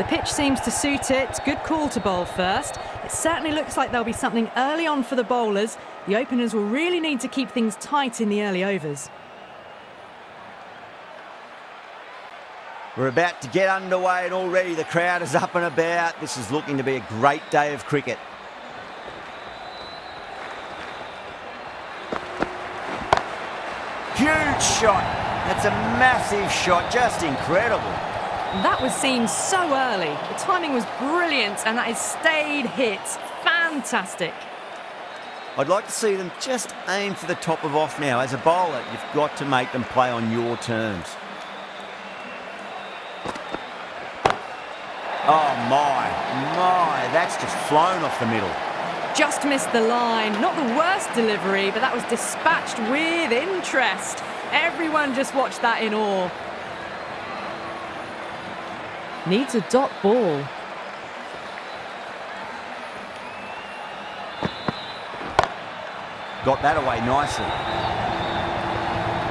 The pitch seems to suit it. Good call to bowl first. It certainly looks like there'll be something early on for the bowlers. The openers will really need to keep things tight in the early overs. We're about to get underway and already the crowd is up and about. This is looking to be a great day of cricket. Huge shot. That's a massive shot, just incredible. That was seen so early. The timing was brilliant and that is stayed hits. Fantastic. I'd like to see them just aim for the top of off now. As a bowler, you've got to make them play on your terms. Oh my, that's just flown off the middle. Just missed the line. Not the worst delivery, but that was dispatched with interest. Everyone just watched that in awe. Needs a dot ball. Got that away nicely.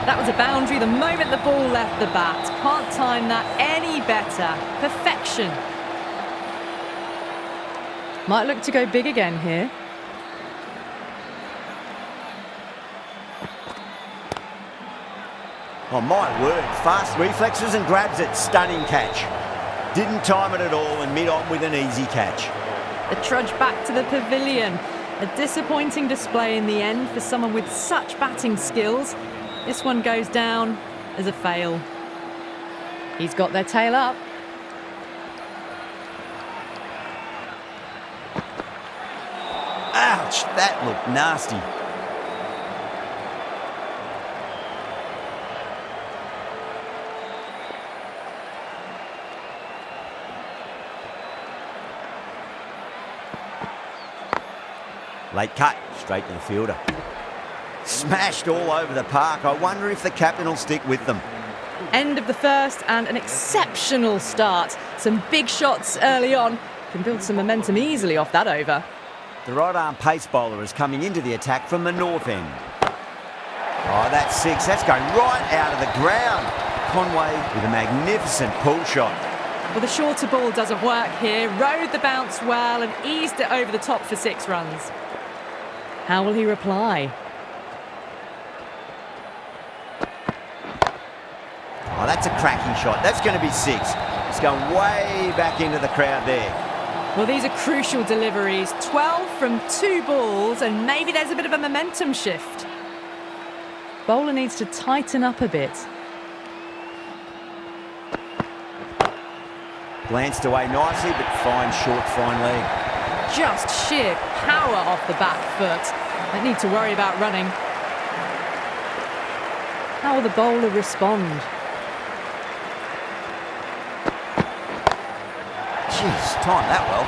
That was a boundary the moment the ball left the bat. Can't time that any better. Perfection. Might look to go big again here. Oh my word, fast reflexes and grabs it. Stunning catch. Didn't time it at all and mid-on with an easy catch. The trudge back to the pavilion. A disappointing display in the end for someone with such batting skills. This one goes down as a fail. He's got their tail up. Ouch, that looked nasty. Late cut, straight to the fielder. Smashed all over the park. I wonder if the captain will stick with them. End of the first and an exceptional start. Some big shots early on. Can build some momentum easily off that over. The right-arm pace bowler is coming into the attack from the north end. Oh, that's six. That's going right out of the ground. Conway with a magnificent pull shot. Well, the shorter ball doesn't work here. Rode the bounce well and eased it over the top for 6 runs. How will he reply? Oh, that's a cracking shot. That's going to be 6. It's going way back into the crowd there. Well, these are crucial deliveries. 12 from 2 balls, and maybe there's a bit of a momentum shift. Bowler needs to tighten up a bit. Glanced away nicely, but fine short, fine leg. Just sheer power off the back foot. Don't need to worry about running. How will the bowler respond? Jeez, timed that well.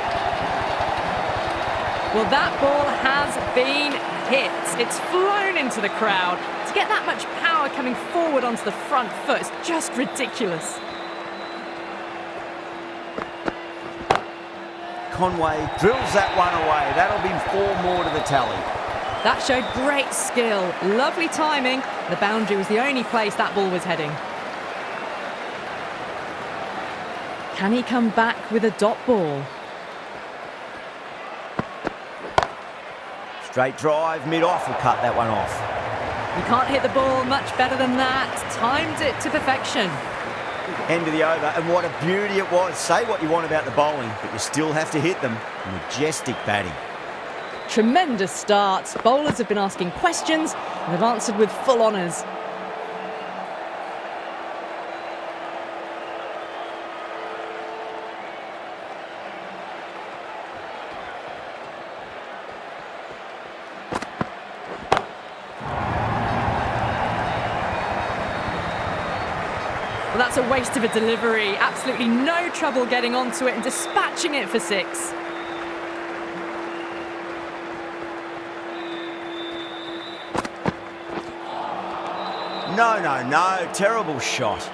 Well, that ball has been hit. It's flown into the crowd. To get that much power coming forward onto the front foot is just ridiculous. Conway drills that one away. That'll be 4 more to the tally. That showed great skill. Lovely timing. The boundary was the only place that ball was heading. Can he come back with a dot ball? Straight drive, mid-off will cut that one off. You can't hit the ball much better than that. Timed it to perfection. End of the over, and what a beauty it was. Say what you want about the bowling, but you still have to hit them. Majestic batting. Tremendous start. Bowlers have been asking questions and have answered with full honours. Well, that's a waste of a delivery. Absolutely no trouble getting onto it and dispatching it for 6. No. Terrible shot.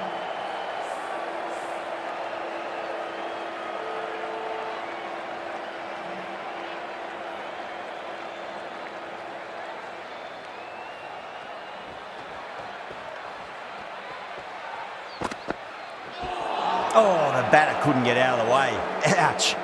Oh, the batter couldn't get out of the way. Ouch.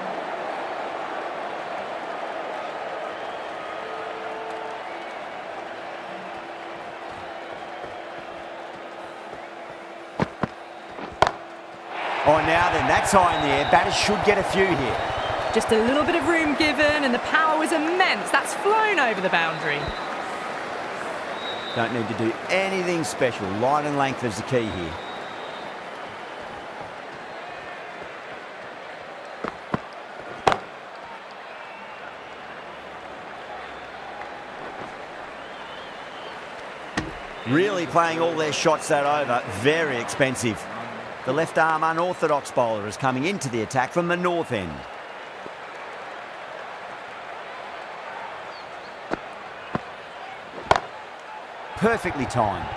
Oh, now then, that's high in the air. Batters should get a few here. Just a little bit of room given, and the power was immense. That's flown over the boundary. Don't need to do anything special. Line and length is the key here. Really playing all their shots that over. Very expensive. The left arm unorthodox bowler is coming into the attack from the north end. Perfectly timed.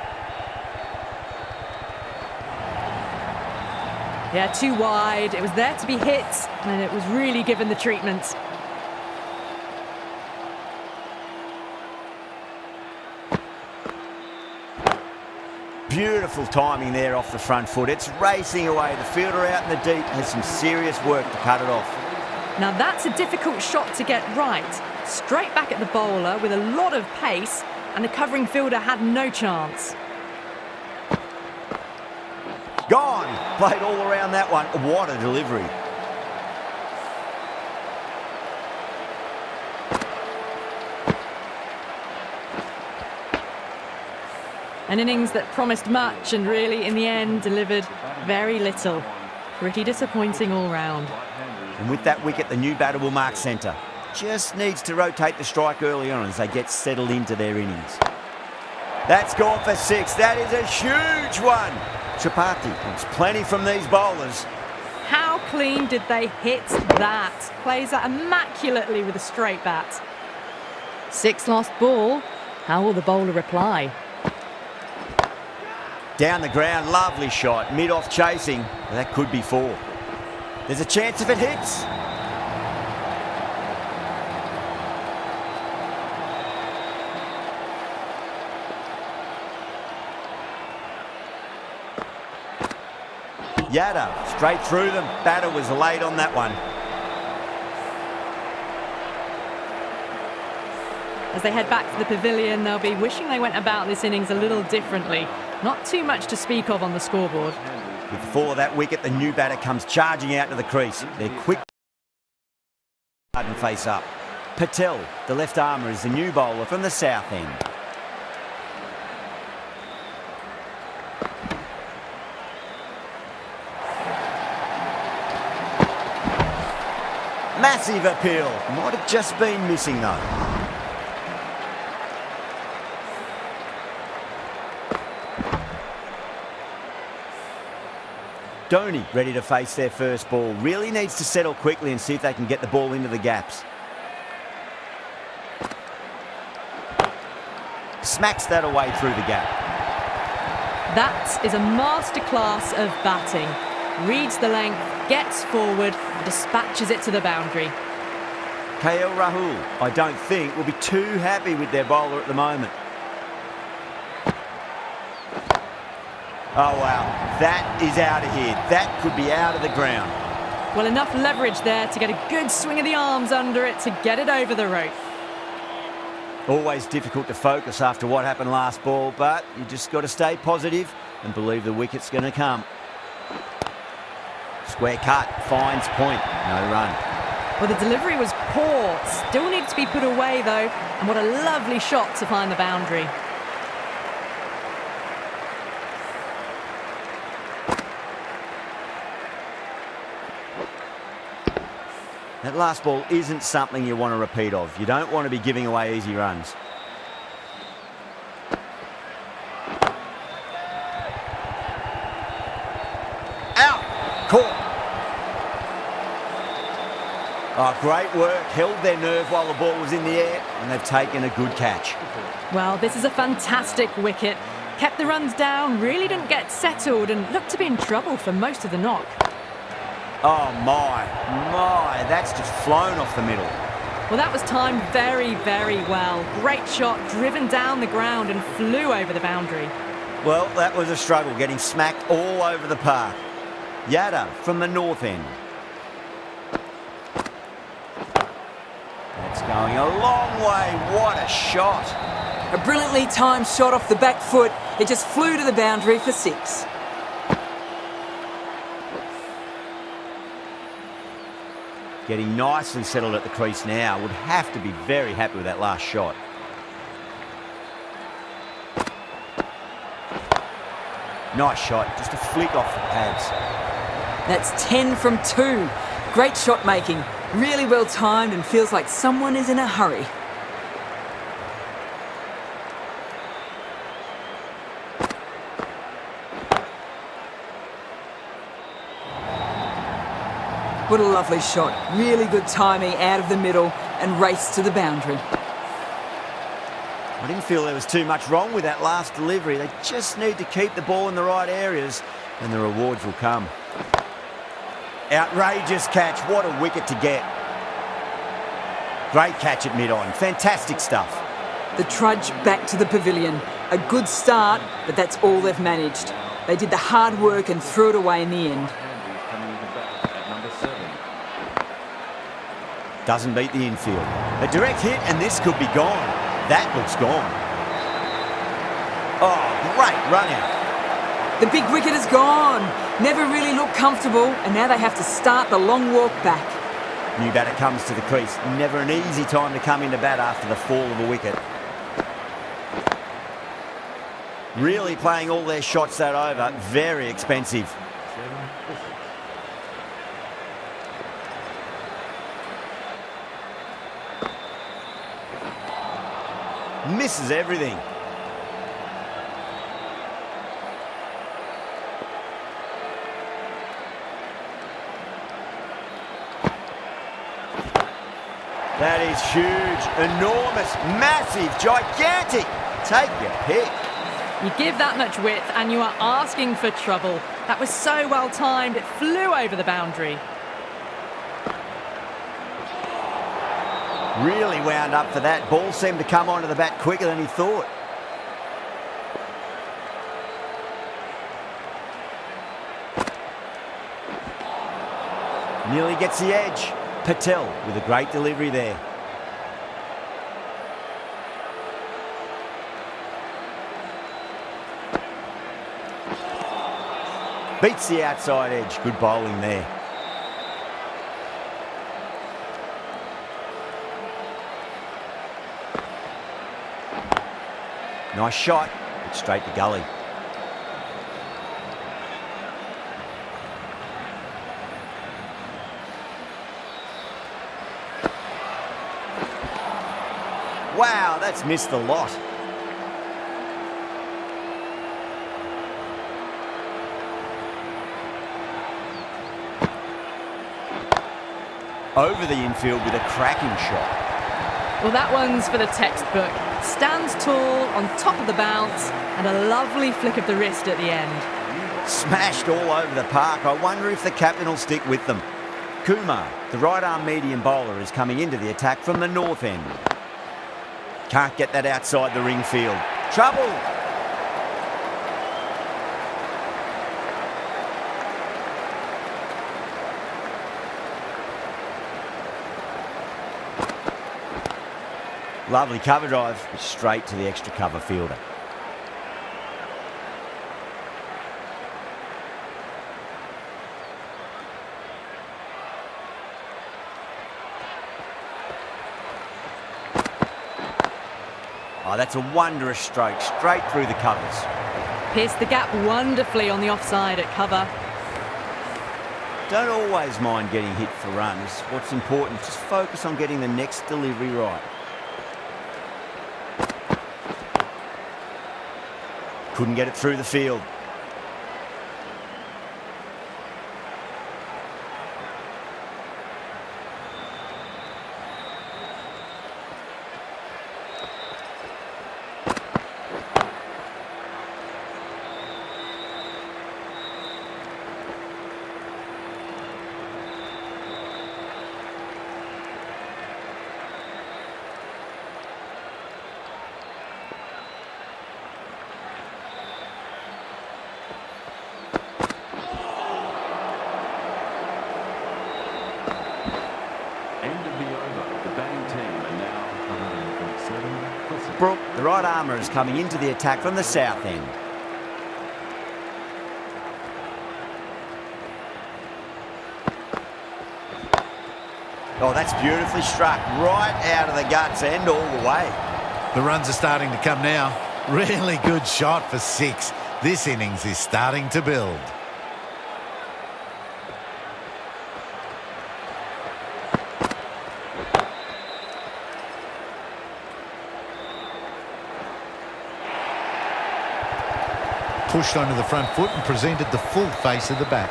Yeah, too wide. It was there to be hit, and it was really given the treatment. Beautiful timing there off the front foot. It's racing away. The fielder out in the deep has some serious work to cut it off. Now that's a difficult shot to get right. Straight back at the bowler with a lot of pace, and the covering fielder had no chance. Gone! Played all around that one. What a delivery. An innings that promised much and really, in the end, delivered very little. Pretty disappointing all round. And with that wicket, the new batter will mark centre. Just needs to rotate the strike early on as they get settled into their innings. That's gone for 6. That is a huge one. Tripathi wants plenty from these bowlers. How clean did they hit that? Plays that immaculately with a straight bat. 6 lost ball. How will the bowler reply? Down the ground, lovely shot. Mid-off chasing. That could be 4. There's a chance if it hits. Yadav, straight through them. Batter was late on that one. As they head back to the pavilion, they'll be wishing they went about this innings a little differently. Not too much to speak of on the scoreboard. With the fall of that wicket, the new batter comes charging out to the crease. They're quick and face up. Patel, the left armour, is the new bowler from the south end. Massive appeal. Might have just been missing though. Dhoni ready to face their first ball. Really needs to settle quickly and see if they can get the ball into the gaps. Smacks that away through the gap. That is a masterclass of batting. Reads the length, gets forward, dispatches it to the boundary. KL Rahul, I don't think, will be too happy with their bowler at the moment. Oh, wow. That is out of here. That could be out of the ground. Well, enough leverage there to get a good swing of the arms under it to get it over the rope. Always difficult to focus after what happened last ball, but you just got to stay positive and believe the wicket's going to come. Square cut, finds point, no run. Well, the delivery was poor. Still needs to be put away, though. And what a lovely shot to find the boundary. That last ball isn't something you want to repeat of. You don't want to be giving away easy runs. Out! Caught! Oh, great work. Held their nerve while the ball was in the air, and they've taken a good catch. Well, this is a fantastic wicket. Kept the runs down, really didn't get settled, and looked to be in trouble for most of the knock. Oh, my. That's just flown off the middle. Well, that was timed very, very well. Great shot, driven down the ground and flew over the boundary. Well, that was a struggle, getting smacked all over the park. Yada from the north end. That's going a long way. What a shot. A brilliantly timed shot off the back foot. It just flew to the boundary for 6. Getting nicely settled at the crease now. Would have to be very happy with that last shot. Nice shot, just a flick off the pads. That's 10 from 2. Great shot making. Really well timed and feels like someone is in a hurry. What a lovely shot. Really good timing out of the middle and race to the boundary. I didn't feel there was too much wrong with that last delivery. They just need to keep the ball in the right areas and the rewards will come. Outrageous catch. What a wicket to get. Great catch at mid-on. Fantastic stuff. The trudge back to the pavilion. A good start, but that's all they've managed. They did the hard work and threw it away in the end. Doesn't beat the infield. A direct hit and this could be gone. That looks gone. Oh, great run out. The big wicket is gone. Never really looked comfortable, and now they have to start the long walk back. New batter comes to the crease. Never an easy time to come into bat after the fall of a wicket. Really playing all their shots that over. Very expensive. Misses everything. That is huge, enormous, massive, gigantic. Take your pick. You give that much width and you are asking for trouble. That was so well timed, it flew over the boundary. Really wound up for that. Ball seemed to come onto the bat quicker than he thought. Nearly gets the edge. Patel with a great delivery there. Beats the outside edge. Good bowling there. Nice shot, but straight to gully. Wow, that's missed the lot. Over the infield with a cracking shot. Well, that one's for the textbook. Stands tall, on top of the bounce, and a lovely flick of the wrist at the end. Smashed all over the park. I wonder if the captain will stick with them. Kumar, the right-arm medium bowler, is coming into the attack from the north end. Can't get that outside the ring field. Trouble! Lovely cover drive, straight to the extra cover fielder. Oh, that's a wondrous stroke, straight through the covers. Pierced the gap wonderfully on the offside at cover. Don't always mind getting hit for runs. What's important is just focus on getting the next delivery right. Couldn't get it through the field. Brook, the right armour, is coming into the attack from the south end. Oh, that's beautifully struck, right out of the guts and all the way. The runs are starting to come now. Really good shot for 6. This innings is starting to build. Pushed onto the front foot and presented the full face of the bat.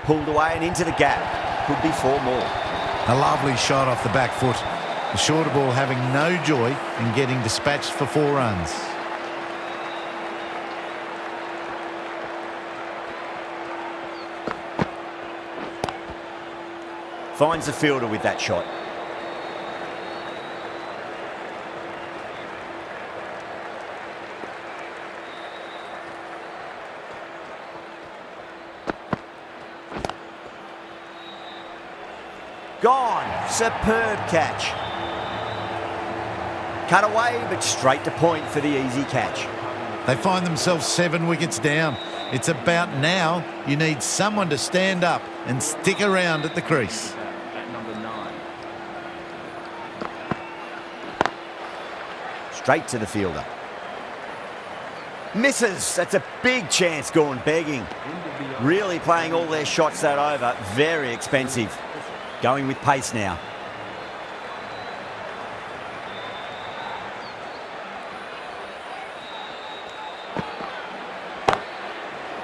Pulled away and into the gap. Could be 4 more. A lovely shot off the back foot. The shorter ball having no joy in getting dispatched for 4 runs. Finds the fielder with that shot. Gone. Superb catch. Cut away, but straight to point for the easy catch. They find themselves 7 wickets down. It's about now you need someone to stand up and stick around at the crease. Straight to the fielder. Misses. That's a big chance gone begging. Really playing all their shots that over. Very expensive. Going with pace now.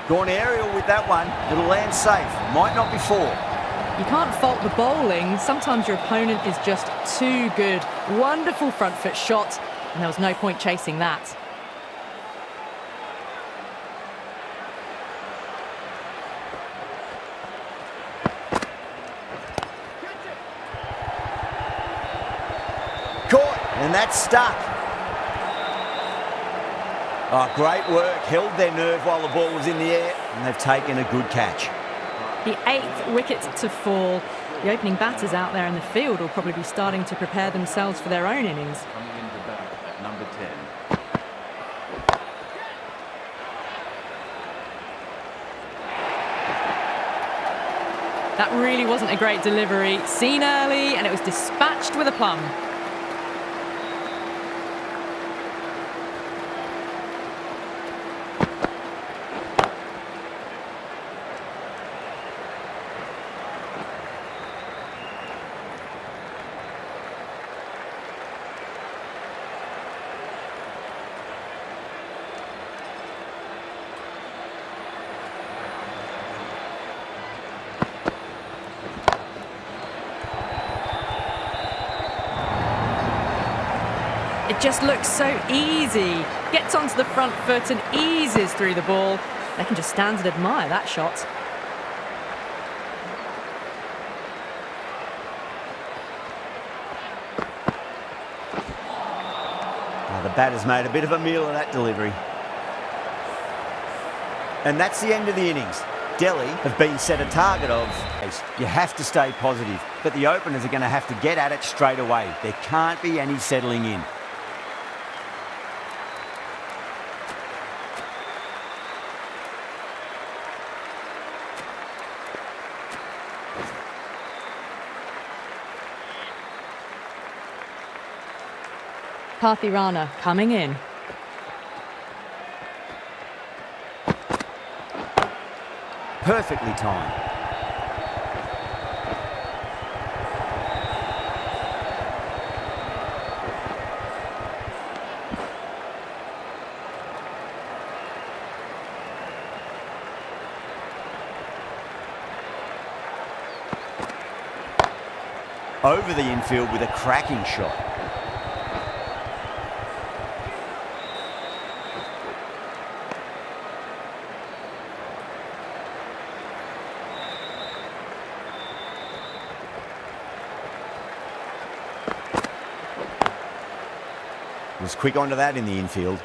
Gone aerial with that one. It'll land safe. Might not be 4. You can't fault the bowling. Sometimes your opponent is just too good. Wonderful front foot shot, and there was no point chasing that. Caught, and that's stuck. Oh, great work. Held their nerve while the ball was in the air, and they've taken a good catch. The 8th wicket to fall. The opening batters out there in the field will probably be starting to prepare themselves for their own innings. Coming into bat at number 10. That really wasn't a great delivery. Seen early, and it was dispatched with a plum. It just looks so easy. Gets onto the front foot and eases through the ball. They can just stand and admire that shot. The batter's made a bit of a meal of that delivery. And that's the end of the innings. Delhi have been set a target of. You have to stay positive, but the openers are going to have to get at it straight away. There can't be any settling in. Parthirana coming in. Perfectly timed. Over the infield with a cracking shot. Was quick onto that in the infield.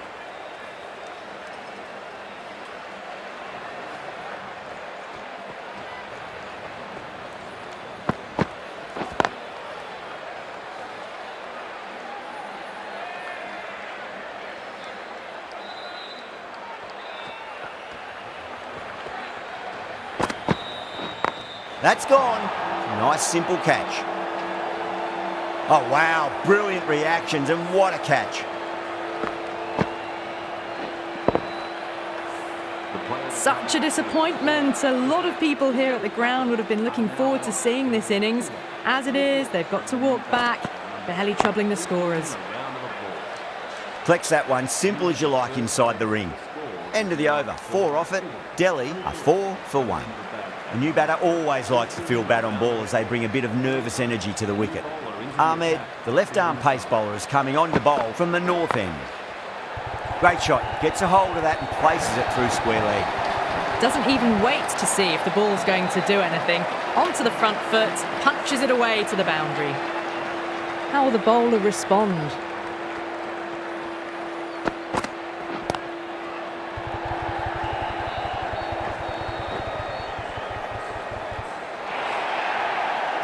That's gone. Nice simple catch. Oh wow, brilliant reactions and what a catch. Such a disappointment. A lot of people here at the ground would have been looking forward to seeing this innings. As it is, they've got to walk back, barely troubling the scorers. Collects that one, simple as you like inside the ring. End of the over, 4 off it. Delhi are 4 for 1. A new batter always likes to feel bat on ball as they bring a bit of nervous energy to the wicket. Ahmed, the left-arm pace bowler, is coming on to bowl from the north end. Great shot, gets a hold of that and places it through square leg. Doesn't even wait to see if the ball's going to do anything. Onto the front foot, punches it away to the boundary. How will the bowler respond?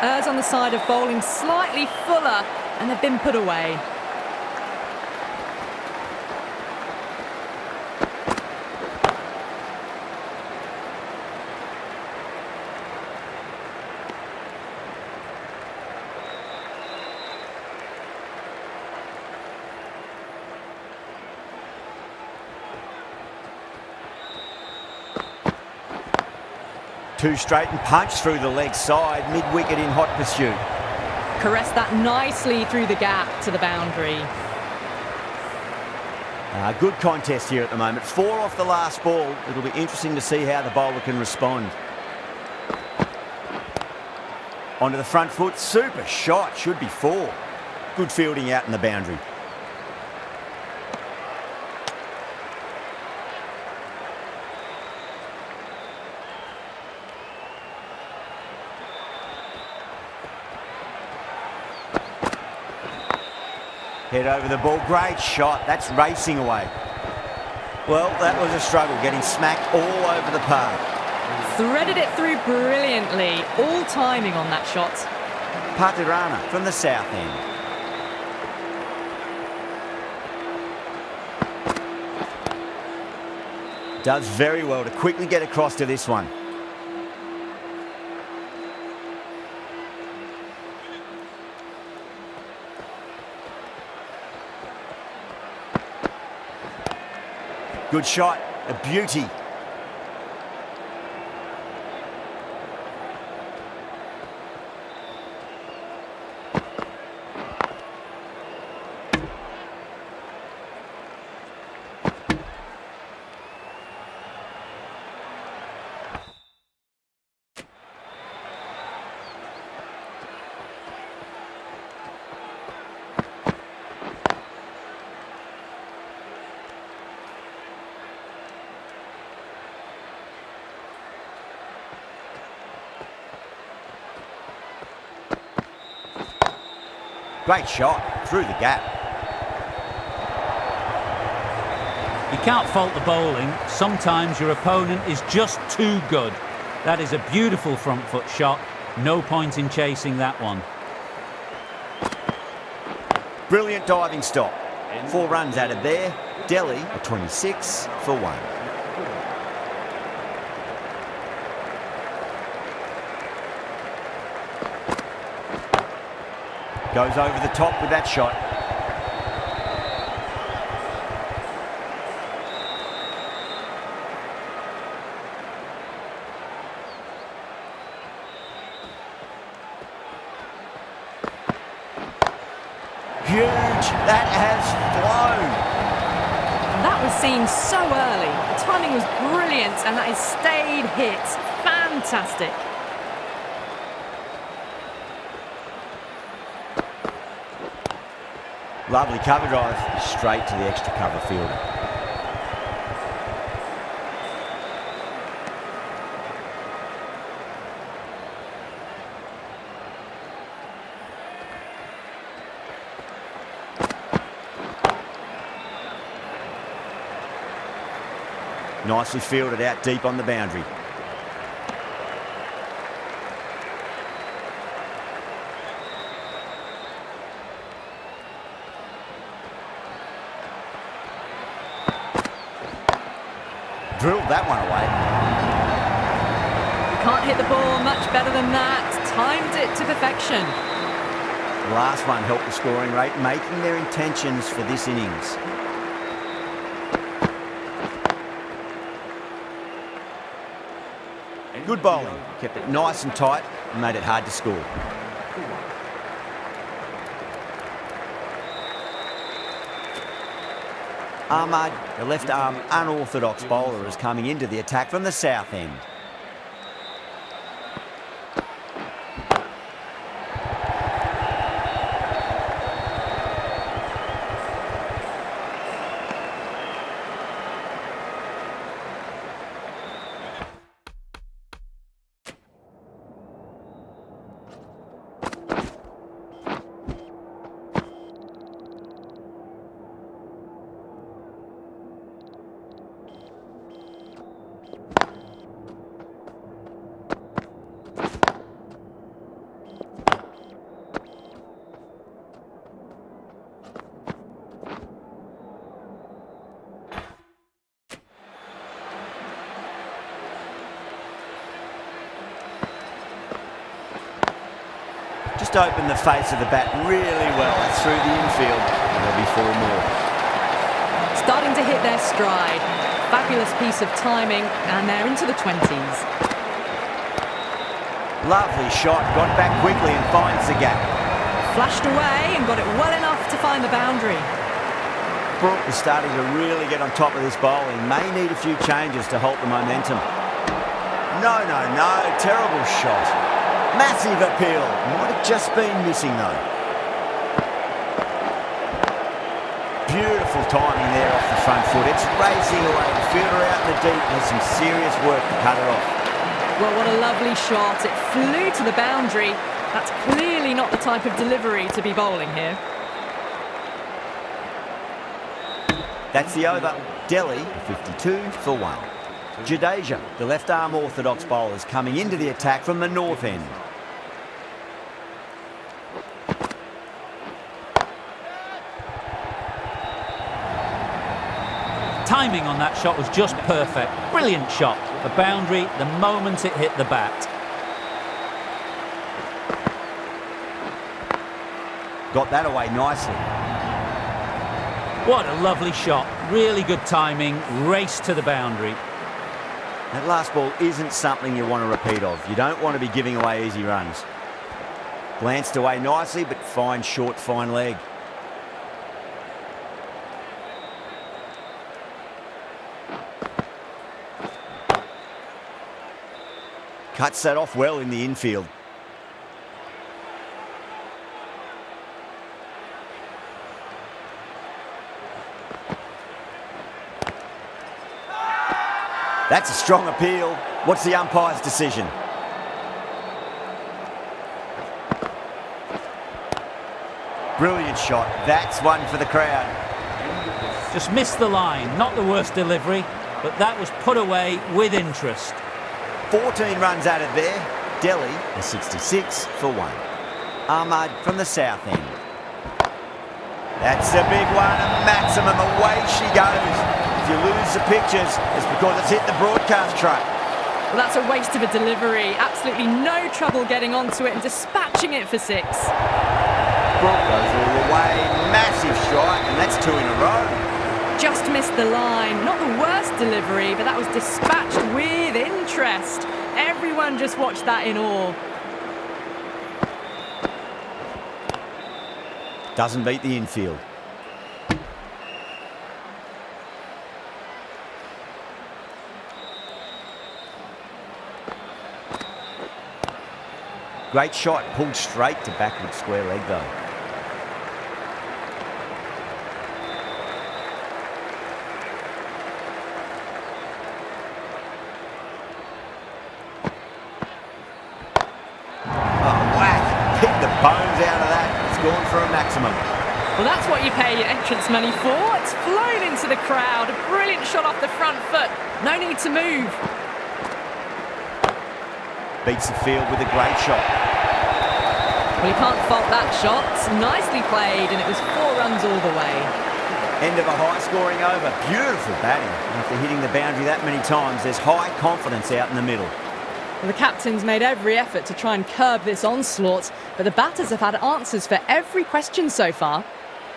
Errs on the side of bowling slightly fuller, and they've been put away. Two straight and punch through the leg side, mid-wicket in hot pursuit. Caressed that nicely through the gap to the boundary. Good contest here at the moment. 4 off the last ball. It'll be interesting to see how the bowler can respond. Onto the front foot, super shot, should be 4. Good fielding out in the boundary. Head over the ball, great shot, that's racing away. Well, that was a struggle, getting smacked all over the park. Threaded it through brilliantly, all timing on that shot. Patirana from the south end. Does very well to quickly get across to this one. Good shot, a beauty. Great shot, through the gap. You can't fault the bowling. Sometimes your opponent is just too good. That is a beautiful front foot shot. No point in chasing that one. Brilliant diving stop. 4 runs added there. Delhi are 26 for 1. Goes over the top with that shot. Huge. That has flown. That was seen so early. The timing was brilliant, and that is stayed hit. Fantastic. Lovely cover drive, straight to the extra cover fielder. Nicely fielded out deep on the boundary. Drilled that one away. Can't hit the ball much better than that. Timed it to perfection. The last one helped the scoring rate, making their intentions for this innings. Good bowling, kept it nice and tight and made it hard to score. Ahmad, the left-arm unorthodox bowler, is coming into the attack from the south end. Just opened the face of the bat really well through the infield. There'll be 4 more. Starting to hit their stride. Fabulous piece of timing, and they're into the 20s. Lovely shot, got back quickly and finds the gap. Flashed away and got it well enough to find the boundary. Brooke is starting to really get on top of this bowling. May need a few changes to halt the momentum. No, terrible shot. Massive appeal. Might have just been missing though. Beautiful timing there off the front foot. It's racing away. The fielder out in the deep. There's some serious work to cut it off. Well, what a lovely shot. It flew to the boundary. That's clearly not the type of delivery to be bowling here. That's the over. Delhi, 52 for 1. Jadeja, the left-arm orthodox bowler, is coming into the attack from the north end. Timing on that shot was just perfect. Brilliant shot. The boundary the moment it hit the bat. Got that away nicely. What a lovely shot. Really good timing. Race to the boundary. That last ball isn't something you want to repeat of. You don't want to be giving away easy runs. Glanced away nicely, but fine short, fine leg. Cuts that off well in the infield. That's a strong appeal. What's the umpire's decision? Brilliant shot. That's one for the crowd. Just missed the line. Not the worst delivery, but that was put away with interest. 14 runs added there. Delhi is 66 for 1. Ahmad from the south end. That's a big one, a maximum. Away she goes. If you lose the pictures, it's because it's hit the broadcast truck. Well, that's a waste of a delivery. Absolutely no trouble getting onto it and dispatching it for 6. Brooke goes all the way. Massive strike, and that's 2 in a row. Just missed the line. Not the worst delivery, but that was dispatched with interest. Everyone just watched that in awe. Doesn't beat the infield. Great shot, pulled straight to backward square leg though. Bones out of that. It's gone for a maximum. Well, that's what you pay your entrance money for. It's flown into the crowd. A brilliant shot off the front foot. No need to move. Beats the field with a great shot. Well, you can't fault that shot. Nicely played, and it was 4 runs all the way. End of a high-scoring over. Beautiful batting. After hitting the boundary that many times, there's high confidence out in the middle. Well, the captain's made every effort to try and curb this onslaught, but the batters have had answers for every question so far.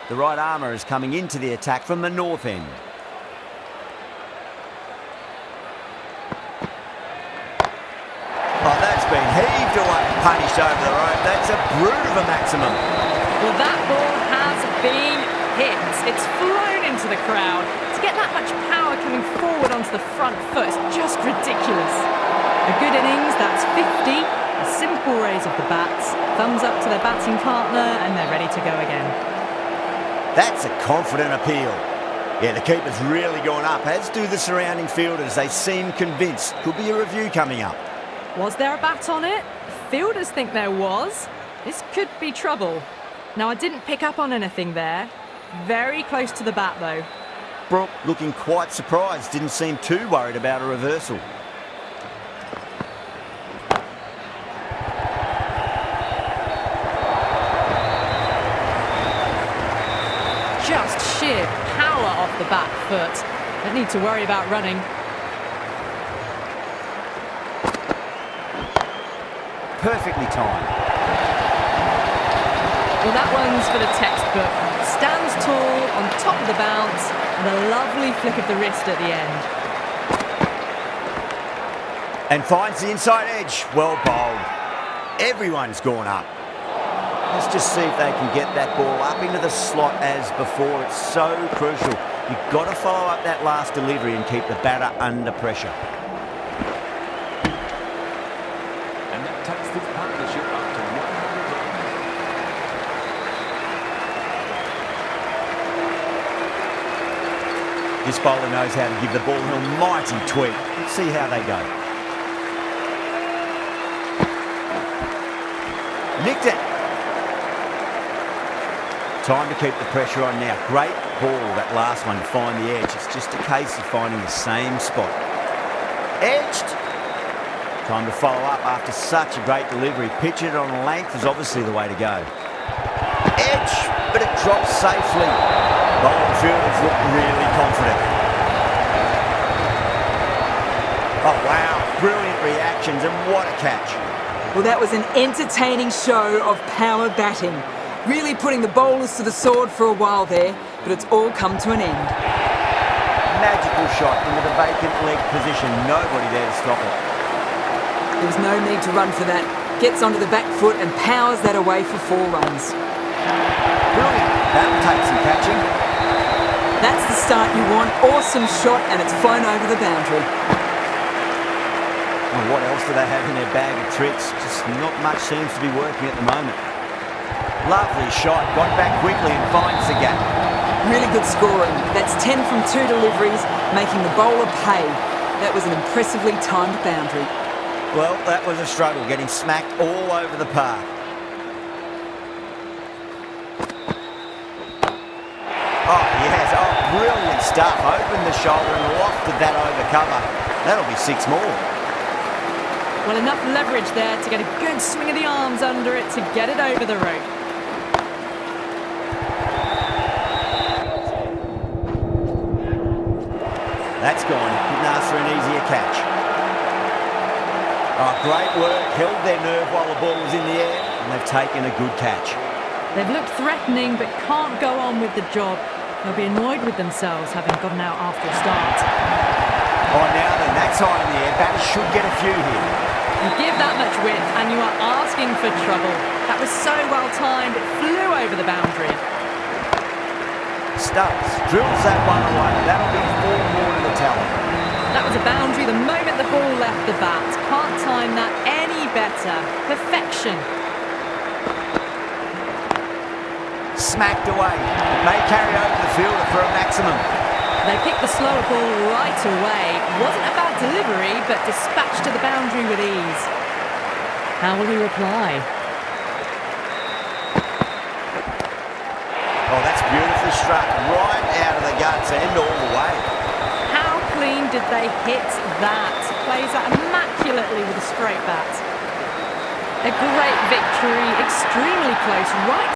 The right armour is coming into the attack from the north end. Oh, that's been heaved away and punished over the rope. That's a brute of a maximum. Well, that ball has been hit. It's flown into the crowd. To get that much power coming forward onto the front foot is just ridiculous. A good innings, that's 50. A simple raise of the bats. Thumbs up to their batting partner, and they're ready to go again. That's a confident appeal. Yeah, the keeper's really gone up, as do the surrounding fielders. They seem convinced. Could be a review coming up. Was there a bat on it? Fielders think there was. This could be trouble. Now, I didn't pick up on anything there. Very close to the bat, though. Brooke looking quite surprised. Didn't seem too worried about a reversal. Just sheer power off the back foot. Don't need to worry about running. Perfectly timed. Well, that one's for the textbook. Stands tall on top of the bounce and a lovely flick of the wrist at the end. And finds the inside edge. Well bowled. Everyone's gone up. Let's just see if they can get that ball up into the slot as before. It's so crucial. You've got to follow up that last delivery and keep the batter under pressure. And that takes this partnership up to 100. This bowler knows how to give the ball an almighty tweak. Let's see how they go. Nicked it. Time to keep the pressure on now. Great ball, that last one, to find the edge. It's just a case of finding the same spot. Edged. Time to follow up after such a great delivery. Pitch it on length is obviously the way to go. Edge, but it drops safely. Bowling fielders look really confident. Oh, wow. Brilliant reactions, and what a catch. Well, that was an entertaining show of power batting. Really putting the bowlers to the sword for a while there, but it's all come to an end. Magical shot into the vacant leg position. Nobody there to stop it. There was no need to run for that. Gets onto the back foot and powers that away for 4 runs. Brilliant. That'll take some catching. That's the start you want. Awesome shot, and it's flown over the boundary. Well, what else do they have in their bag of tricks? Just not much seems to be working at the moment. Lovely shot, got back quickly and finds the gap. Really good scoring. That's 10 from 2 deliveries, making the bowler pay. That was an impressively timed boundary. Well, that was a struggle, getting smacked all over the park. Oh, yes, oh, brilliant stuff. Opened the shoulder and lofted that over cover. That'll be 6 more. Well, enough leverage there to get a good swing of the arms under it to get it over the rope. That's gone. Couldn't ask for an easier catch. Oh, great work. Held their nerve while the ball was in the air, and they've taken a good catch. They've looked threatening but can't go on with the job. They'll be annoyed with themselves having gotten out after a start. Oh, now then, that's high in the air. Batters should get a few here. You give that much width and you are asking for trouble. That was so well timed, it flew over the boundary. Stubbs drills that one away. That'll be 4 more to the tally. That was a boundary the moment the ball left the bat. Can't time that any better. Perfection. Smacked away. It may carry over the fielder for a maximum. They picked the slower ball right away. Wasn't a bad delivery, but dispatched to the boundary with ease. How will he reply? Oh, that's beautifully struck. Right out of the guts and all the way. How clean did they hit that? Plays that immaculately with a straight bat. A great victory, extremely close, right